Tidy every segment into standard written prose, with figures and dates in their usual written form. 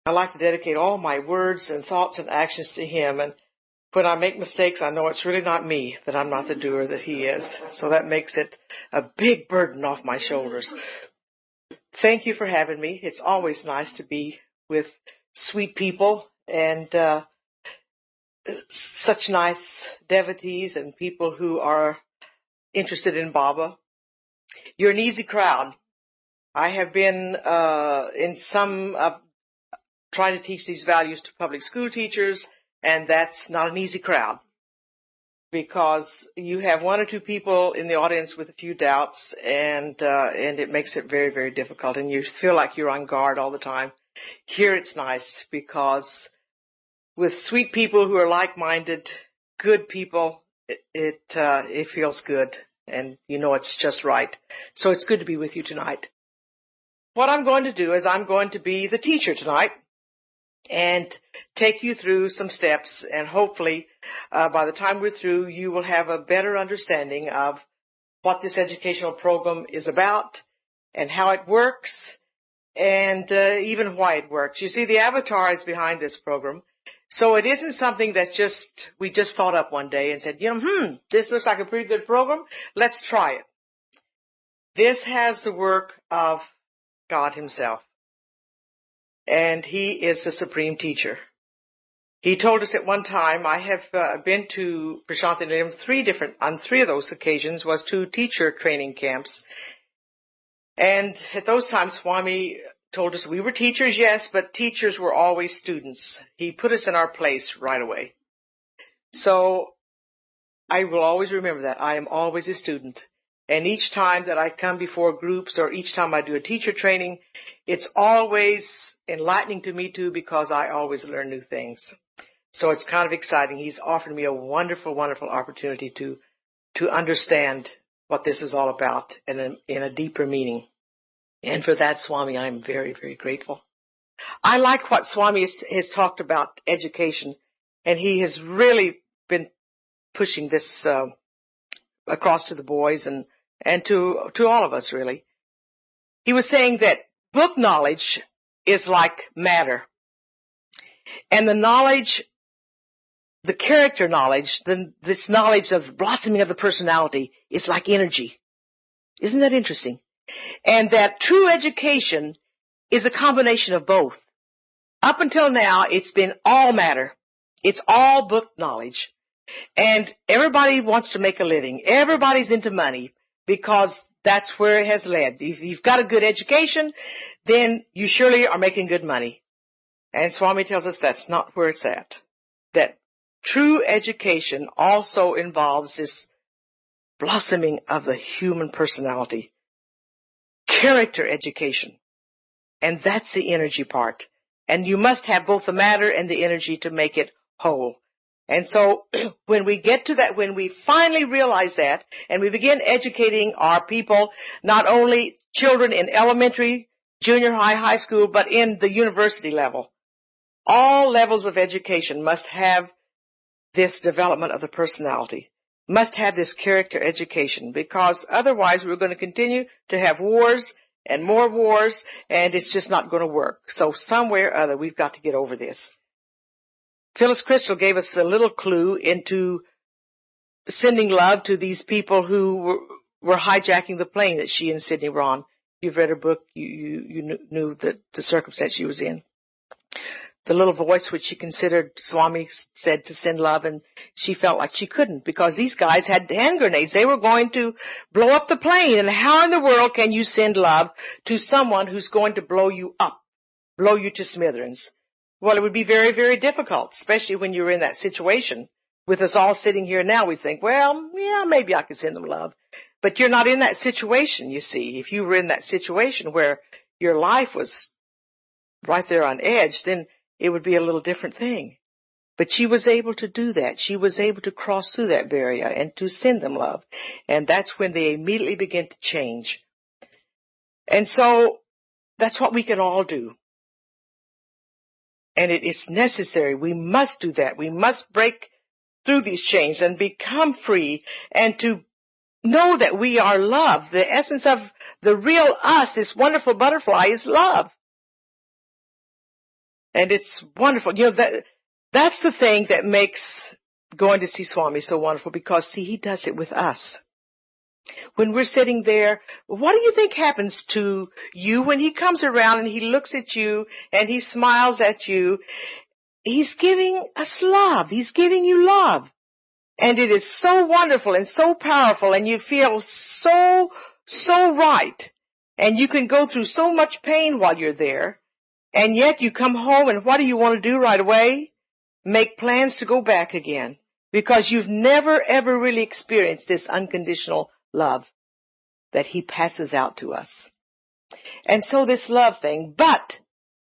I like to dedicate all my words and thoughts and actions to Him. And when I make mistakes, I know it's really not me, that I'm not the doer, that He is. So that makes it a big burden off my shoulders. Thank you for having me. It's always nice to be with sweet people and such nice devotees and people who are interested in Baba. You're an easy crowd. I have been in some trying to teach these values to public school teachers, and that's not an easy crowd because you have one or two people in the audience with a few doubts, and it makes it very, very difficult, and you feel like you're on guard all the time. Here it's nice because with sweet people who are like-minded, good people, it feels good, and you know it's just right. So it's good to be with you tonight. What I'm going to do is I'm going to be the teacher tonight and take you through some steps, and hopefully by the time we're through, you will have a better understanding of what this educational program is about and how it works and even why it works. You see, the avatar is behind this program, so it isn't something that we just thought up one day and said, this looks like a pretty good program. Let's try it. This has the work of God Himself. And He is the supreme teacher. He told us at one time, I have been to Prasanthi Nilayam on three of those occasions was to teacher training camps. And at those times, Swami told us we were teachers, yes, but teachers were always students. He put us in our place right away. So I will always remember that. I am always a student. And each time that I come before groups or each time I do a teacher training, it's always enlightening to me too because I always learn new things. So it's kind of exciting. He's offered me a wonderful, wonderful opportunity to understand what this is all about and in a deeper meaning. And for that, Swami, I'm very, very grateful. I like what Swami has talked about education, and he has really been pushing this across to the boys and to all of us, really. He was saying that book knowledge is like matter. And the knowledge, the character knowledge, this knowledge of blossoming of the personality is like energy. Isn't that interesting? And that true education is a combination of both. Up until now, it's been all matter. It's all book knowledge. And everybody wants to make a living. Everybody's into money because that's where it has led. If you've got a good education, then you surely are making good money. And Swami tells us that's not where it's at. That true education also involves this blossoming of the human personality. Character education. And that's the energy part. And you must have both the matter and the energy to make it whole. And so when we get to that, when we finally realize that, and we begin educating our people, not only children in elementary, junior high, high school, but in the university level, all levels of education must have this development of the personality, must have this character education, because otherwise we're going to continue to have wars and more wars, and it's just not going to work. So somewhere or other, we've got to get over this. Phyllis Crystal gave us a little clue into sending love to these people who were hijacking the plane that she and Sidney were on. You've read her book. You knew the circumstance she was in. The little voice which she considered, Swami said to send love, and she felt like she couldn't because these guys had hand grenades. They were going to blow up the plane. And how in the world can you send love to someone who's going to blow you up, blow you to smithereens? Well, it would be very, very difficult, especially when you're in that situation. With us all sitting here now, we think, well, yeah, maybe I could send them love. But you're not in that situation, you see. If you were in that situation where your life was right there on edge, then it would be a little different thing. But she was able to do that. She was able to cross through that barrier and to send them love. And that's when they immediately begin to change. And so that's what we can all do. And it is necessary. We must do that. We must break through these chains and become free and to know that we are love. The essence of the real us, this wonderful butterfly, is love. And it's wonderful. That's the thing that makes going to see Swami so wonderful, because, see, he does it with us. When we're sitting there, what do you think happens to you when he comes around and he looks at you and he smiles at you? He's giving us love. He's giving you love. And it is so wonderful and so powerful, and you feel so right. And you can go through so much pain while you're there. And yet you come home, and what do you want to do right away? Make plans to go back again, because you've never, ever really experienced this unconditional love that he passes out to us. And so this love thing, but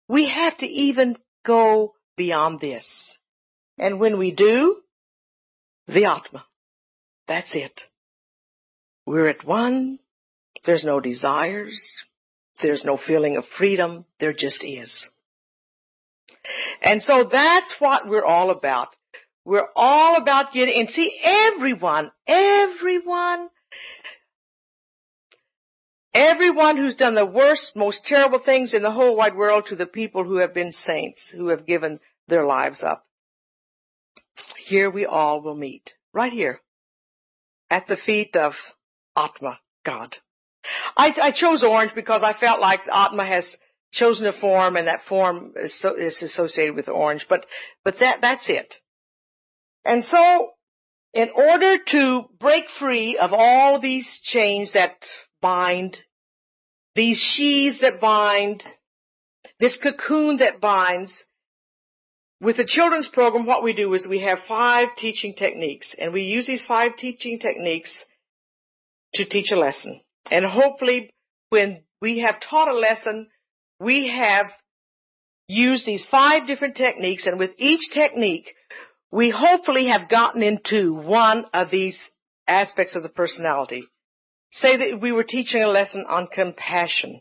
we have to even go beyond this. And when we do, the Atma, that's it. We're at one. There's no desires. There's no feeling of freedom. There just is. And so that's what we're all about. We're all about getting, and see, everyone who's done the worst, most terrible things in the whole wide world to the people who have been saints, who have given their lives up. Here we all will meet, right here, at the feet of Atma, God. I chose orange because I felt like Atma has chosen a form, and that form is associated with orange, but that's it. And so, in order to break free of all these chains that bind, these sheaths that bind, this cocoon that binds, with the children's program, what we do is we have 5 teaching techniques, and we use these 5 teaching techniques to teach a lesson. And hopefully, when we have taught a lesson, we have used these 5 different techniques, and with each technique, we hopefully have gotten into one of these aspects of the personality. Say that we were teaching a lesson on compassion.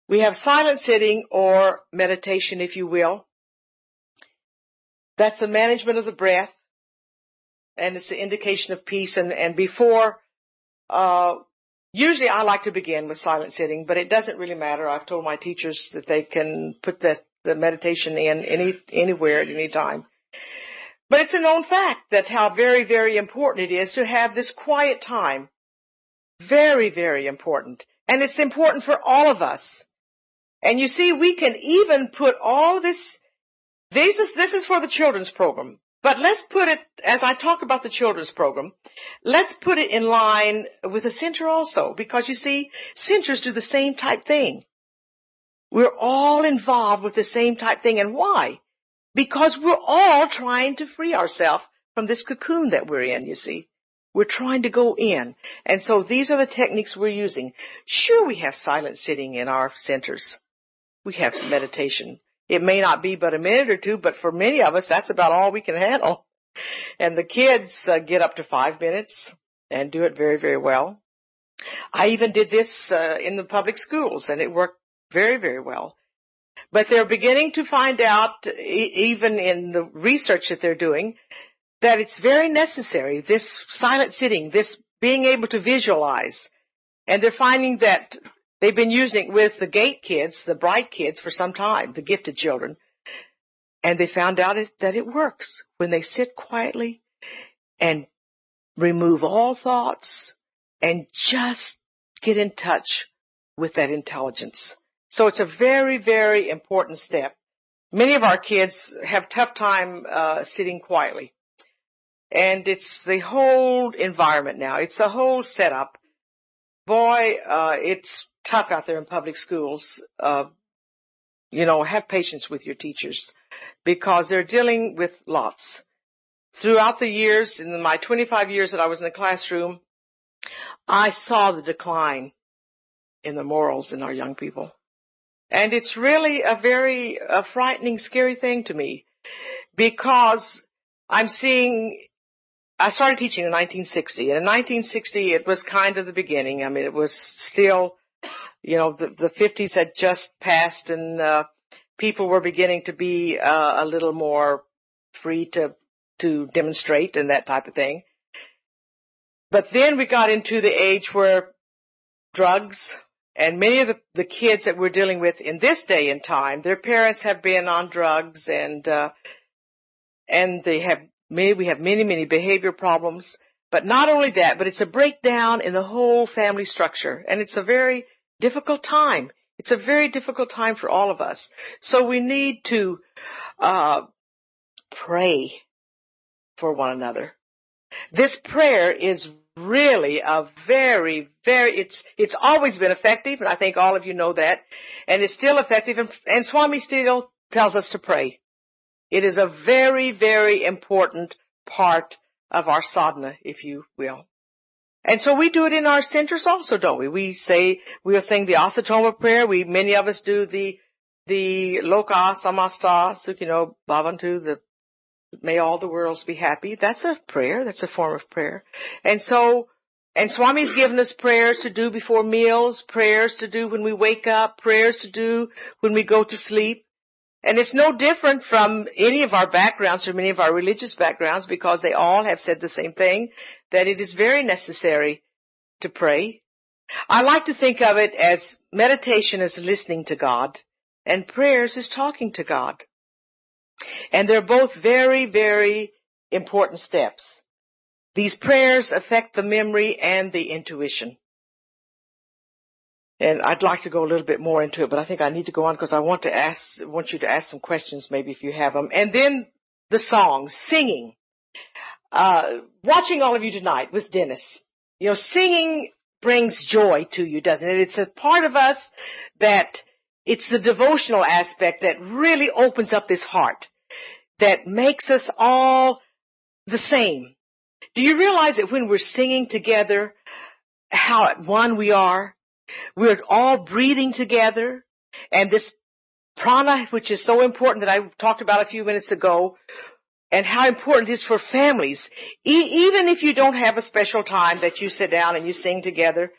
We have silent sitting, or meditation, if you will. That's the management of the breath, and it's the indication of peace. And before, usually I like to begin with silent sitting, but it doesn't really matter. I've told my teachers that they can put the meditation in anywhere at any time. But it's a known fact that how very, very important it is to have this quiet time. Very, very important. And it's important for all of us. And you see, we can even put all this is for the children's program. But let's put it, as I talk about the children's program, let's put it in line with the center also, because you see, centers do the same type thing. We're all involved with the same type thing. And why? Because we're all trying to free ourselves from this cocoon that we're in, you see. We're trying to go in. And so these are the techniques we're using. Sure, we have silent sitting in our centers. We have meditation. It may not be but a minute or two, but for many of us, that's about all we can handle. And the kids get up to 5 minutes and do it very, very well. I even did this in the public schools, and it worked very, very well. But they're beginning to find out, even in the research that they're doing, that it's very necessary, this silent sitting, this being able to visualize. And they're finding that they've been using it with the gate kids, the bright kids, for some time, the gifted children. And they found out that it works when they sit quietly and remove all thoughts and just get in touch with that intelligence. So it's a very, very important step. Many of our kids have tough time sitting quietly. And it's the whole environment now. It's the whole setup. Boy, it's tough out there in public schools. Have patience with your teachers, because they're dealing with lots. Throughout the years, in my 25 years that I was in the classroom, I saw the decline in the morals in our young people. And it's really a very frightening, scary thing to me, because I started teaching in 1960, and in 1960 it was kind of the beginning. I mean, it was still, the 50s had just passed, and people were beginning to be a little more free to demonstrate and that type of thing. But then we got into the age where drugs And many of the kids that we're dealing with in this day and time, their parents have been on drugs and we have many behavior problems. But not only that, but it's a breakdown in the whole family structure. And it's a very difficult time. It's a very difficult time for all of us. So we need to pray for one another. This prayer is really a very, it's always been effective, and I think all of you know that, and it's still effective, and Swami still tells us to pray. It is a very, very important part of our sadhana, if you will. And so we do it in our centers also, don't we? We'll sing the Asatoma prayer. Many of us do the Loka Samasta Sukhino Bhavantu, may all the worlds be happy. That's a prayer. That's a form of prayer. And Swami's given us prayers to do before meals, prayers to do when we wake up, prayers to do when we go to sleep. And it's no different from any of our backgrounds or many of our religious backgrounds, because they all have said the same thing, that it is very necessary to pray. I like to think of it as meditation is listening to God and prayers is talking to God. And they're both very, very important steps. These prayers affect the memory and the intuition. And I'd like to go a little bit more into it, but I think I need to go on because I want you to ask some questions maybe if you have them. And then the songs, singing. Watching all of you tonight with Dennis. Singing brings joy to you, doesn't it? It's a part of us that it's the devotional aspect that really opens up this heart, that makes us all the same. Do you realize that when we're singing together, how at one we are? We're all breathing together, and this prana, which is so important that I talked about a few minutes ago, and how important it is for families. Even if you don't have a special time that you sit down and you sing together,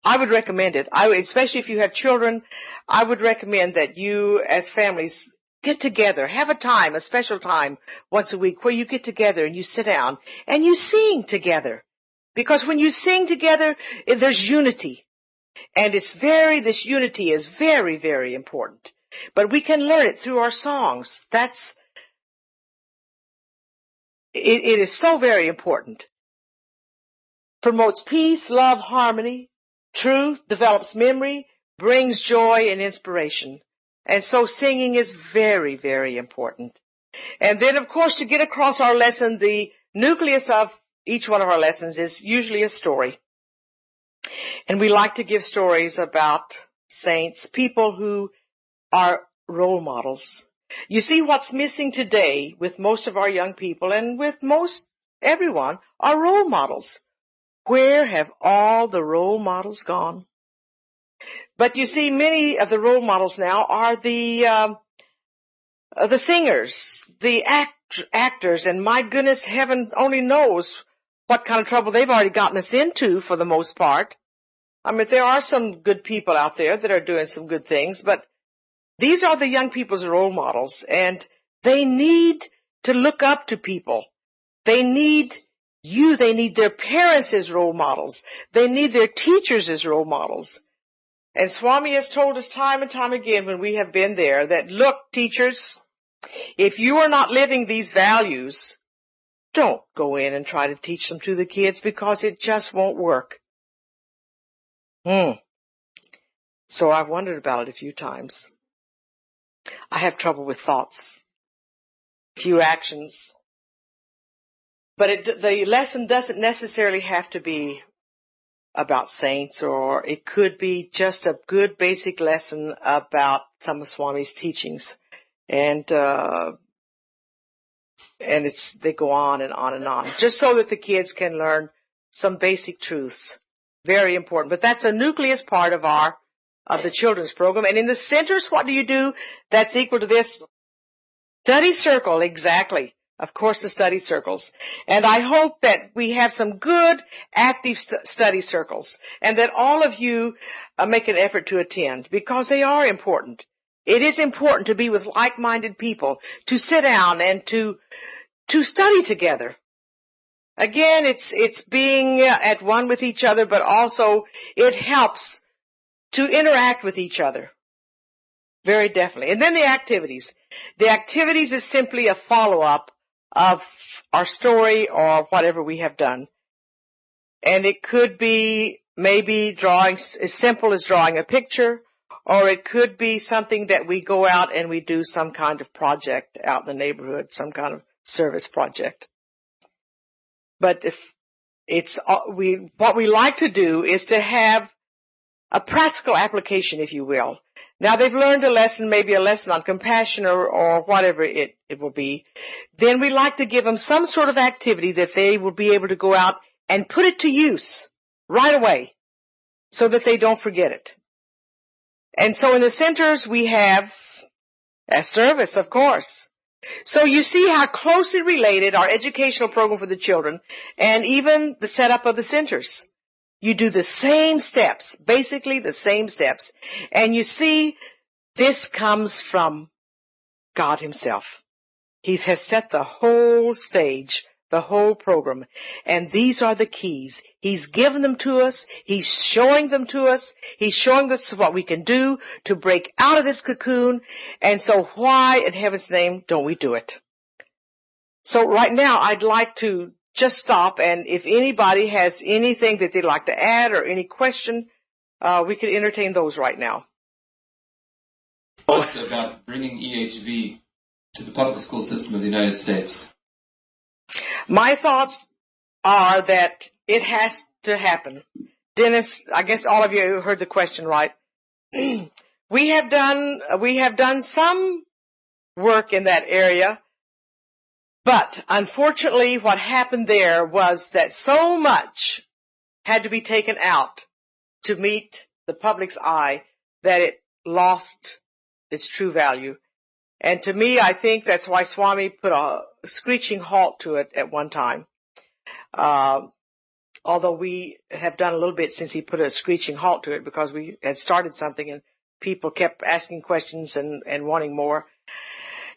I would recommend it. Especially if you have children, I would recommend that you as families get together, have a special time once a week where you get together and you sit down and you sing together. Because when you sing together, there's unity. And this unity is very, very important. But we can learn it through our songs. It is so very important. Promotes peace, love, harmony, truth, develops memory, brings joy and inspiration. And so singing is very, very important. And then, of course, to get across our lesson, the nucleus of each one of our lessons is usually a story. And we like to give stories about saints, people who are role models. You see, what's missing today with most of our young people and with most everyone are role models. Where have all the role models gone? But you see, many of the role models now are the singers, the actors, and my goodness, heaven only knows what kind of trouble they've already gotten us into for the most part. I mean, there are some good people out there that are doing some good things, but these are the young people's role models, and they need to look up to people. They need their parents as role models. They need their teachers as role models. And Swami has told us time and time again when we have been there that, look, teachers, if you are not living these values, don't go in and try to teach them to the kids because it just won't work. So I've wondered about it a few times. I have trouble with thoughts, few actions. But the lesson doesn't necessarily have to be about saints, or it could be just a good basic lesson about some of Swami's teachings. And they go on and on and on, just so that the kids can learn some basic truths. Very important. But that's a nucleus part of the children's program. And in the centers, what do you do that's equal to this? Study circle, exactly. Of course, the study circles. And I hope that we have some good, active study circles, and that all of you make an effort to attend, because they are important. It is important to be with like-minded people, to sit down and to study together. Again, it's being at one with each other, but also it helps to interact with each other. Very definitely. And then the activities. The activities is simply a follow-up of our story or whatever we have done. And it could be maybe drawing, as simple as drawing a picture, or it could be something that we go out and we do some kind of project out in the neighborhood, some kind of service project. But if it's, what we like to do is to have a practical application, if you will. Now they've learned a lesson, maybe a lesson on compassion or whatever it will be. Then we like to give them some sort of activity that they will be able to go out and put it to use right away so that they don't forget it. And so in the centers we have a service, of course. So you see how closely related our educational program for the children and even the setup of the centers. You do the same steps, basically the same steps. And you see, this comes from God himself. He has set the whole stage, the whole program. And these are the keys. He's given them to us. He's showing them to us. He's showing us what we can do to break out of this cocoon. And so why, in heaven's name, don't we do it? So right now, I'd like to just stop, and if anybody has anything that they'd like to add or any question, we could entertain those right now. Thoughts about bringing EHV to the public school system of the United States? My thoughts are that it has to happen. Dennis, I guess all of you heard the question right. We have done some work in that area. But unfortunately, what happened there was that so much had to be taken out to meet the public's eye that it lost its true value. And to me, I think that's why Swami put a screeching halt to it at one time. Although we have done a little bit since he put a screeching halt to it because we had started something and people kept asking questions and wanting more.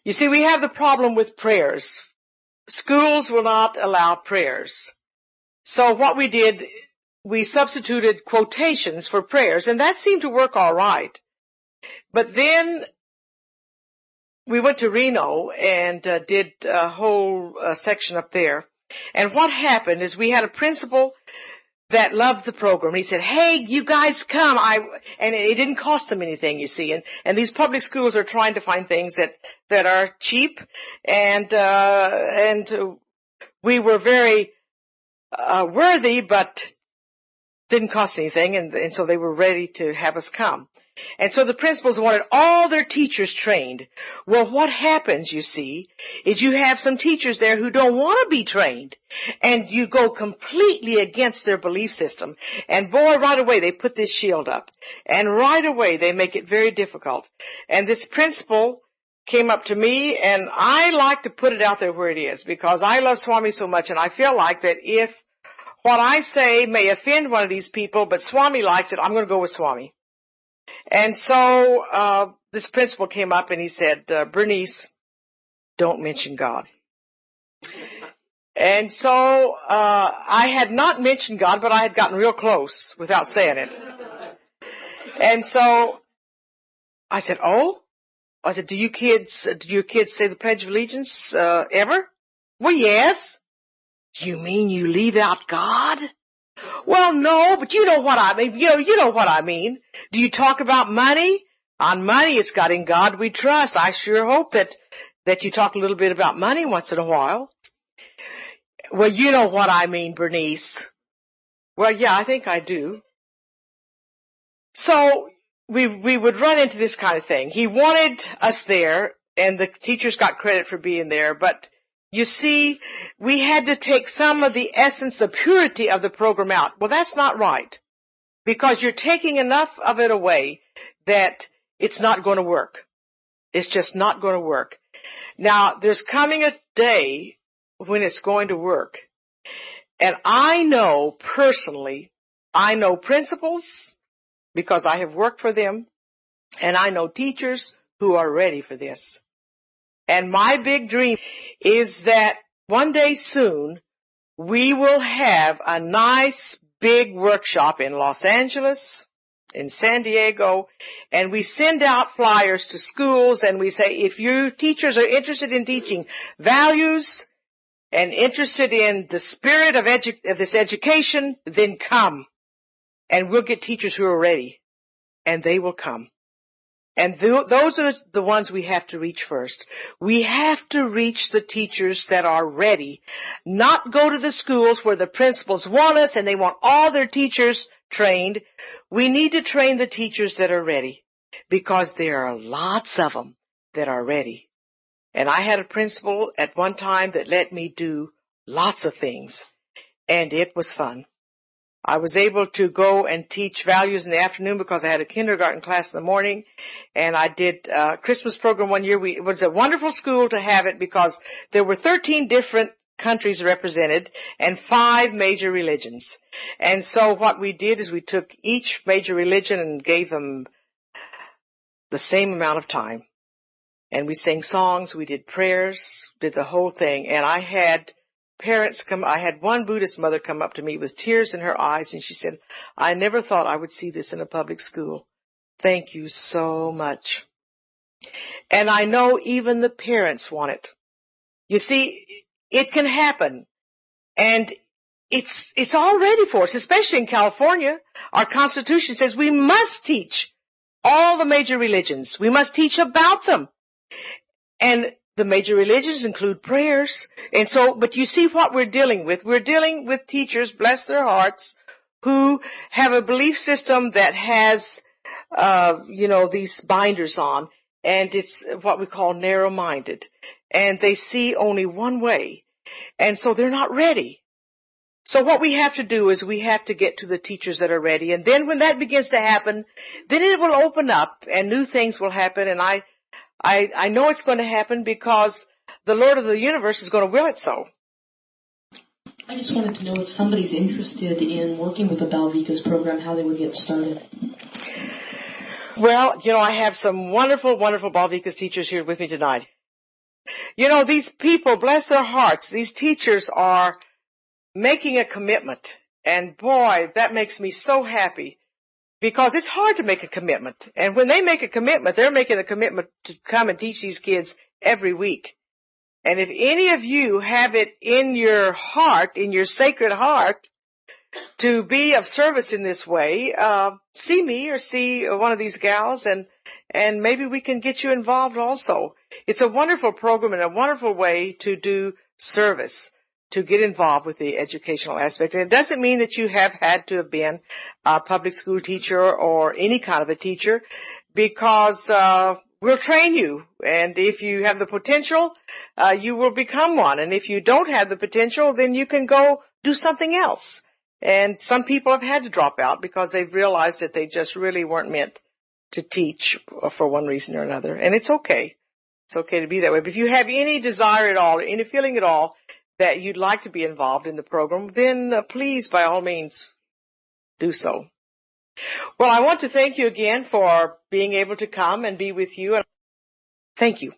You see, we have the problem with prayers. Schools will not allow prayers. So what we did, we substituted quotations for prayers, and that seemed to work all right. But then we went to Reno and did a whole section up there. And what happened is we had a principal that loved the program. He said, hey, you guys come. And it didn't cost them anything, you see. And these public schools are trying to find things that are cheap. And we were very worthy, but didn't cost anything. And so they were ready to have us come. And so the principals wanted all their teachers trained. Well, what happens, you see, is you have some teachers there who don't want to be trained. And you go completely against their belief system. And boy, right away they put this shield up. And right away they make it very difficult. And this principal came up to me, and I like to put it out there where it is, because I love Swami so much, and I feel like that if what I say may offend one of these people, but Swami likes it, I'm going to go with Swami. And so this principal came up and he said, Bernice, don't mention God. And so I had not mentioned God, but I had gotten real close without saying it. And so I said, oh? I said, do your kids say the Pledge of Allegiance ever? Well, yes. You mean you leave out God? Well, no, but you know what I mean. You know what I mean. Do you talk about money? On money, it's got in God we trust. I sure hope that you talk a little bit about money once in a while. Well, you know what I mean, Bernice. Well, yeah, I think I do. So we would run into this kind of thing. He wanted us there, and the teachers got credit for being there, but you see, we had to take some of the essence, the purity of the program out. Well, that's not right, because you're taking enough of it away that it's not going to work. It's just not going to work. Now, there's coming a day when it's going to work. And I know personally, I know principals because I have worked for them, and I know teachers who are ready for this. And my big dream is that one day soon we will have a nice big workshop in Los Angeles in San Diego, and we send out flyers to schools, and we say, if you teachers are interested in teaching values and interested in the spirit of this education, then come. And we'll get teachers who are ready, and they will come. And those are the ones we have to reach first. We have to reach the teachers that are ready, not go to the schools where the principals want us and they want all their teachers trained. We need to train the teachers that are ready, because there are lots of them that are ready. And I had a principal at one time that let me do lots of things, and it was fun. I was able to go and teach values in the afternoon because I had a kindergarten class in the morning, and I did a Christmas program one year. It was a wonderful school to have it because there were 13 different countries represented and 5 major religions. And so what we did is we took each major religion and gave them the same amount of time. And we sang songs, we did prayers, did the whole thing. And I had parents I had one Buddhist mother come up to me with tears in her eyes, and she said, I never thought I would see this in a public school. Thank you so much. And I know even the parents want it. You see, it can happen. And it's all ready for us, especially in California. Our Constitution says we must teach all the major religions. We must teach about them. And the major religions include prayers. And so, but you see what we're dealing with. We're dealing with teachers, bless their hearts, who have a belief system that has, these binders on. And it's what we call narrow-minded. And they see only one way. And so they're not ready. So what we have to do is we have to get to the teachers that are ready. And then when that begins to happen, then it will open up and new things will happen. And I know it's going to happen because the Lord of the universe is going to will it so. I just wanted to know if somebody's interested in working with the Balvikas program, how they would get started. Well, I have some wonderful, wonderful Balvikas teachers here with me tonight. These people, bless their hearts, these teachers are making a commitment. And boy, that makes me so happy. Because it's hard to make a commitment. And when they make a commitment, they're making a commitment to come and teach these kids every week. And if any of you have it in your heart, in your sacred heart, to be of service in this way, see me or see one of these gals, and maybe we can get you involved also. It's a wonderful program and a wonderful way to do service, to get involved with the educational aspect. And it doesn't mean that you have had to have been a public school teacher or any kind of a teacher, because we'll train you. And if you have the potential, you will become one. And if you don't have the potential, then you can go do something else. And some people have had to drop out because they've realized that they just really weren't meant to teach for one reason or another. And it's okay. It's okay to be that way. But if you have any desire at all, or any feeling at all, that you'd like to be involved in the program, then please, by all means, do so. Well, I want to thank you again for being able to come and be with you. Thank you.